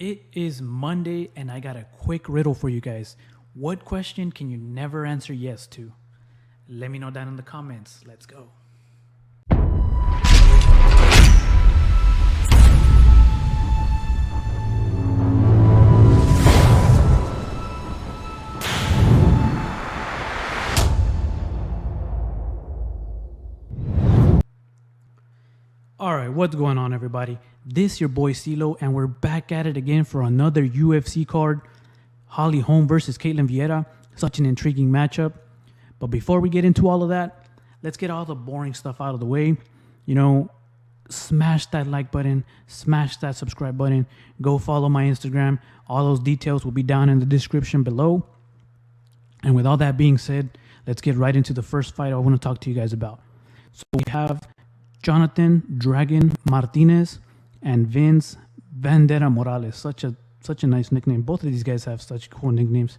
It is Monday, and I got a quick riddle for you guys. What question can you never answer yes to? Let me know down in the comments. Let's go. Alright, what's going on, everybody? This your boy CeeLo, and we're back at it again for another UFC card. HOLM versus VIERA. Such an intriguing matchup. But before we get into all of that, let's get all the boring stuff out of the way. You know, smash that like button, smash that subscribe button, go follow my Instagram. All those details will be down in the description below. And with all that being said, let's get right into the first fight I want to talk to you guys about. So we have Jonathan Dragon Martinez and Vince Vendera Morales. Such a nice nickname. Both of these guys have such cool nicknames.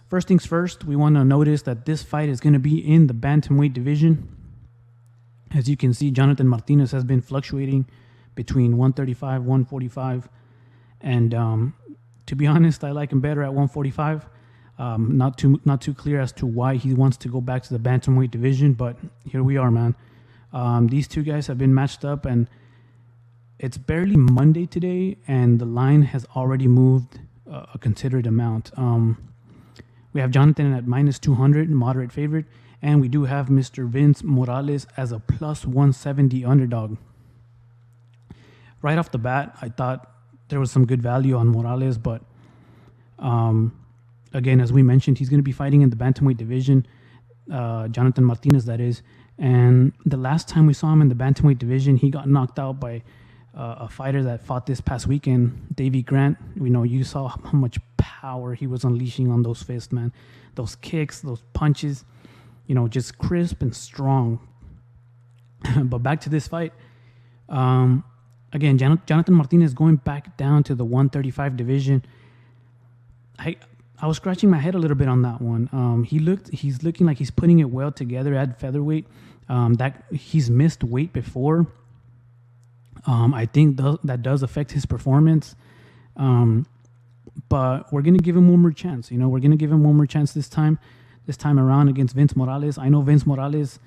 First things first, we want to notice that this fight is going to be in the bantamweight division. As you can see, Jonathan Martinez has been fluctuating between 135, 145, and to be honest, I like him better at 145. Not too clear as to why he wants to go back to the bantamweight division, but here we are, man. These two guys have been matched up, and it's barely Monday today, and the line has already moved a considerate amount. We have Jonathan at minus 200, moderate favorite, and we do have Mr. Vince Morales as a plus 170 underdog. Right off the bat, I thought there was some good value on Morales, but again, as we mentioned, he's going to be fighting in the bantamweight division, Jonathan Martinez, that is. And the last time we saw him in the bantamweight division, he got knocked out by a fighter that fought this past weekend, Davey Grant. You know, you saw how much power he was unleashing on those fists, man. Those kicks, those punches, you know, just crisp and strong. But back to this fight. Again, Jonathan Martinez going back down to the 135 division. I was scratching my head a little bit on that one. He's looking like he's putting it well together at featherweight. That he's missed weight before. I think that does affect his performance. But we're gonna give him one more chance. You know, we're gonna give him one more chance this time around against Vince Morales. I know Vince Morales,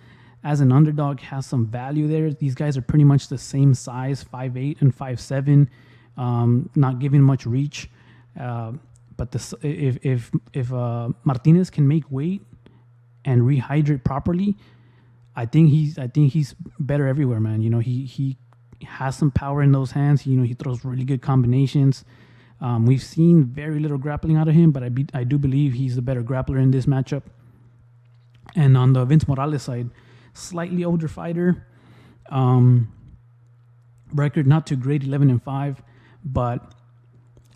as an underdog, has some value there. These guys are pretty much the same size, 5'8" and 5'7", not giving much reach. But if Martinez can make weight and rehydrate properly, I think he's better everywhere, man. You know, he has some power in those hands. You know, he throws really good combinations. We've seen very little grappling out of him, but I do believe he's the better grappler in this matchup. And on the Vince Morales side, slightly older fighter. Record not too great, 11-5, but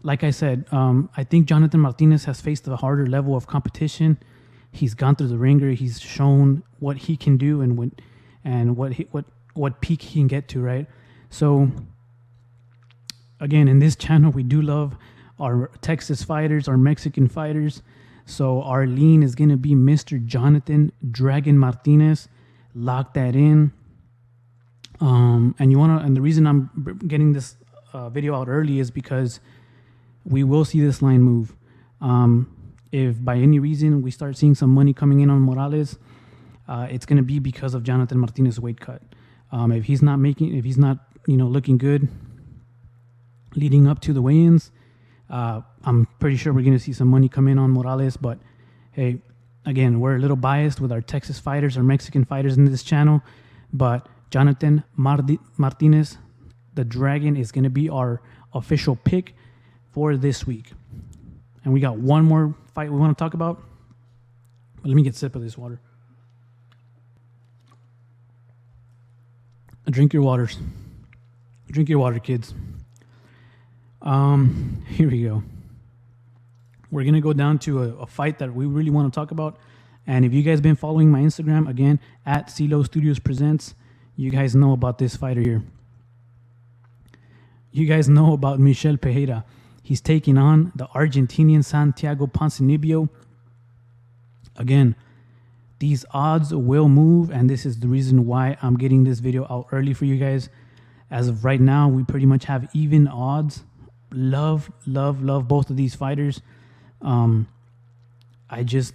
like I said, I think Jonathan Martinez has faced a harder level of competition. He's gone through the ringer. He's shown what he can do and what peak he can get to, right? So, again, in this channel, we do love our Texas fighters, our Mexican fighters. So our lean is going to be Mr. Jonathan Dragon Martinez. Lock that in. And the reason I'm getting this video out early is because we will see this line move. If by any reason we start seeing some money coming in on Morales, it's going to be because of Jonathan Martinez's weight cut. If he's not looking good leading up to the weigh-ins, I'm pretty sure we're going to see some money come in on Morales. But hey, again, we're a little biased with our Texas fighters, our Mexican fighters in this channel. But Jonathan Martinez, the Dragon, is going to be our official pick for this week. And we got one more fight we want to talk about. But let me get a sip of this water. Drink your waters. Drink your water, kids. Here we go. We're going to go down to a fight that we really want to talk about. And if you guys been following my Instagram, again, at CeeLo Studios Presents, you guys know about this fighter here. You guys know about Michel Pereira. He's taking on the Argentinian Santiago Ponzinibio. Again, these odds will move, and this is the reason why I'm getting this video out early for you guys. As of right now, we pretty much have even odds love both of these fighters. I just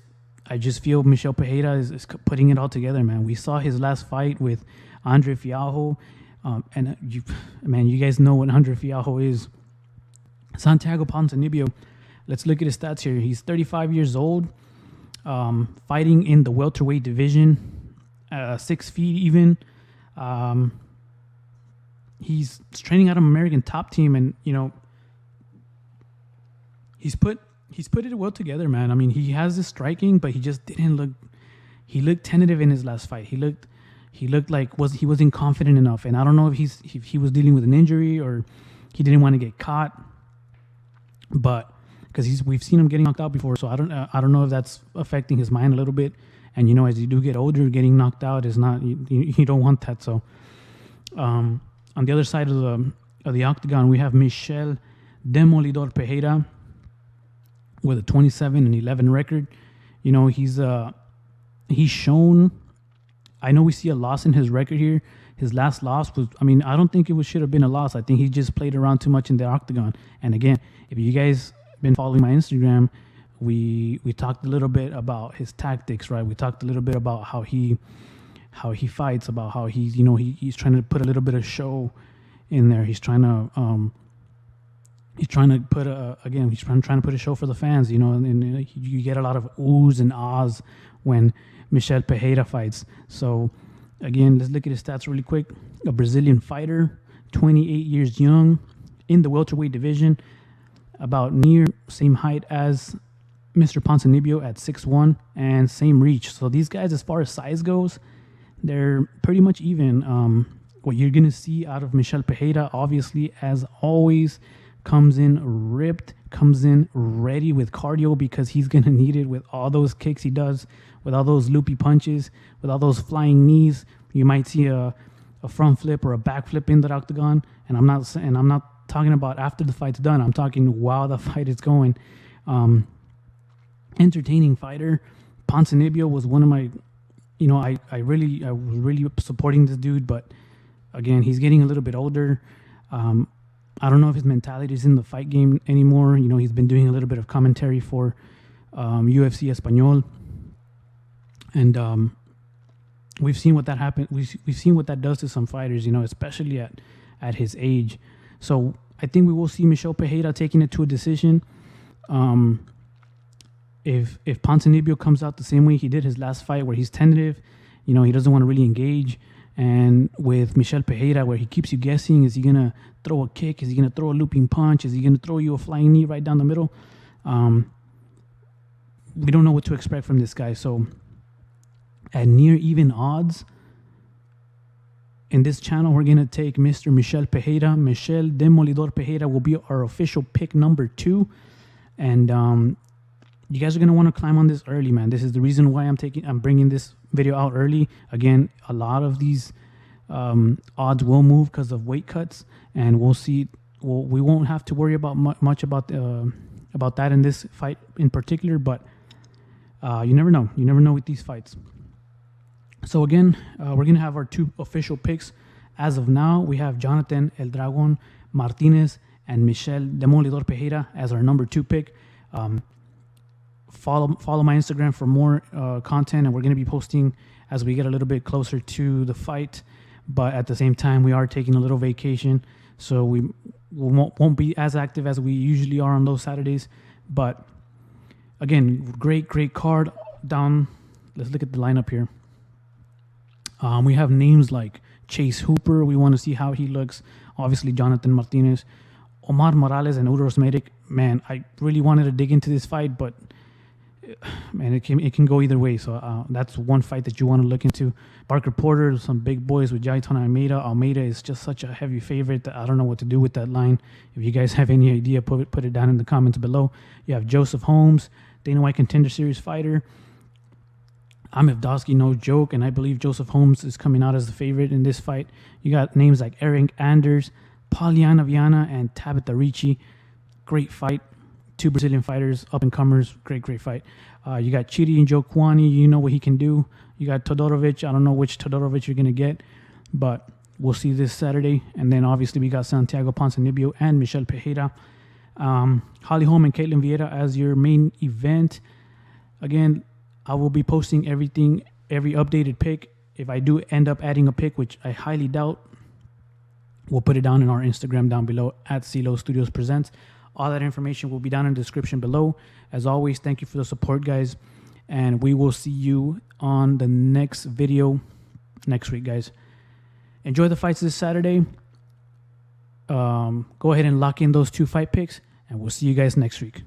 feel Michel Pereira is putting it all together, man. We saw his last fight with Andre Fialho, and you guys know what Andre Fialho is. Santiago Ponzinibio, let's look at his stats here. He's 35 years old, fighting in the welterweight division, 6 feet even. He's training out of American Top Team, and he's put it well together, man. I mean, he has the striking, but he just didn't look. He looked tentative in his last fight. He looked like he wasn't confident enough, and I don't know if he was dealing with an injury or he didn't want to get caught. But because we've seen him getting knocked out before, so I don't know if that's affecting his mind a little bit. And as you do get older, getting knocked out is not you don't want that. So on the other side of the octagon, we have Michel Demolidor Pereira with a 27-11 record. He's shown. I know we see a loss in his record here. His last loss was, I don't think should have been a loss. I think he just played around too much in the octagon. And again, if you guys been following my Instagram, we talked a little bit about his tactics, right? We talked a little bit about how he fights, about how he's trying to put a little bit of show in there. He's trying to put a show for the fans, and you get a lot of oohs and ahs when Michel Pereira fights. So again, let's look at his stats really quick. A Brazilian fighter, 28 years young, in the welterweight division, about near same height as Mr. Ponzinibio at 6'1", and same reach. So these guys, as far as size goes, they're pretty much even. What you're going to see out of Michel Pereira, obviously, as always, comes in ripped, comes in ready with cardio, because he's going to need it with all those kicks he does, with all those loopy punches, with all those flying knees. You might see a front flip or a back flip in the octagon, and I'm not talking about after the fight's done. I'm talking while the fight is going. Entertaining fighter. Ponzinibio was one of my, I was really supporting this dude, but again, he's getting a little bit older. I don't know if his mentality is in the fight game anymore. He's been doing a little bit of commentary for UFC Espanol, and we've seen what that happened. We've seen what that does to some fighters, especially at his age. So I think we will see Michel Pereira taking it to a decision. If Ponzinibio comes out the same way he did his last fight, where he's tentative, he doesn't want to really engage. And with Michel Pereira, where he keeps you guessing, is he going to throw a kick? Is he going to throw a looping punch? Is he going to throw you a flying knee right down the middle? We don't know what to expect from this guy. So at near even odds, in this channel, we're going to take Mr. Michel Pereira. Michel Demolidor Pereira will be our official pick number 2. And you guys are going to want to climb on this early, man. This is the reason why I'm bringing this video out early. Again, a lot of these odds will move because of weight cuts, and we'll see. We won't have to worry about much about that in this fight in particular, but you never know. You never know with these fights. So again, we're going to have our 2 official picks. As of now, we have Jonathan El Dragon Martinez and Michel Demolidor Pereira as our number 2 pick. Follow my Instagram for more content, and we're going to be posting as we get a little bit closer to the fight. But at the same time, we are taking a little vacation, so we won't be as active as we usually are on those Saturdays. But again, great card down. Let's look at the lineup here. We have names like Chase Hooper. We want to see how he looks. Obviously, Jonathan Martinez, Omar Morales, and Uros Medic. Man, I really wanted to dig into this fight, but man, it can go either way. So that's one fight that you want to look into. Parker Porter, some big boys with Jaiton Almeida. Almeida is just such a heavy favorite that I don't know what to do with that line. If you guys have any idea, put it down in the comments below. You have Joseph Holmes, Dana White Contender Series fighter. Amir Dosky, no joke, and I believe Joseph Holmes is coming out as the favorite in this fight. You got names like Eric Anders, Pauliana Viana, and Tabitha Ricci. Great fight. 2 Brazilian fighters, up-and-comers, great fight. You got Chidi and Joe Kwani, you know what he can do. You got Todorovic, I don't know which Todorovic you're going to get, but we'll see this Saturday. And then obviously we got Santiago Ponzinibio and Michel Pereira. Holly Holm and Caitlin Vieira as your main event. Again, I will be posting every updated pick. If I do end up adding a pick, which I highly doubt, we'll put it down in our Instagram down below at CeeLo Studios Presents. All that information will be down in the description below. As always, thank you for the support, guys. And we will see you on the next video next week, guys. Enjoy the fights this Saturday. Go ahead and lock in those 2 fight picks. And we'll see you guys next week.